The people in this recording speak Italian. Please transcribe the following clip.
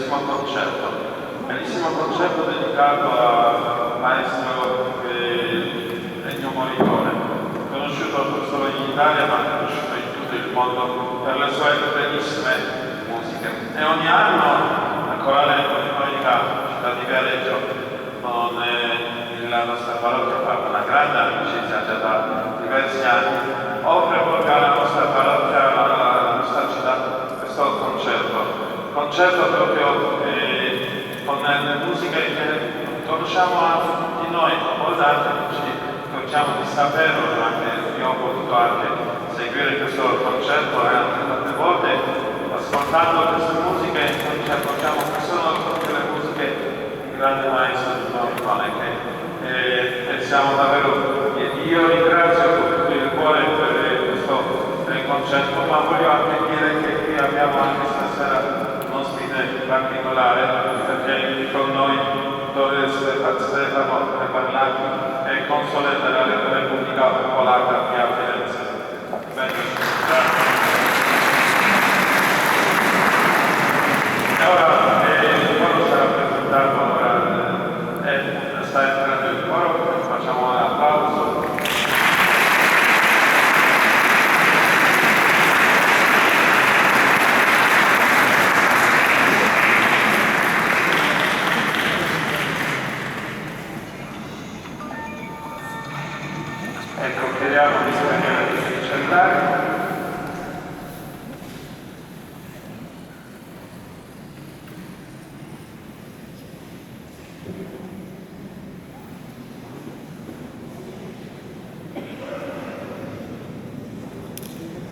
bellissimo concerto dedicato al maestro Ennio Morricone, conosciuto non solo in Italia ma conosciuto in tutto il mondo per le sue bellissime musiche. E ogni anno la Corale Polifonica Città di Viareggio con la nostra parrocchia fa una grande amicizia già da diversi anni, offre proprio alla nostra parrocchia, alla nostra città, questo concerto proprio con le musiche che conosciamo anche tutti noi, molte altre ci conosciamo di saperlo, anche io ho potuto anche seguire questo concerto anche tante volte, ascoltando queste musiche ci accorgiamo che sono tutte le musiche di grande maestro di Morricone, che siamo davvero, io ringrazio con tutto il cuore per questo concerto, ma voglio anche dire che qui abbiamo anche stasera un ospite particolare, perché con noi Dottor Stefano Preparlati è console della Repubblica Polacca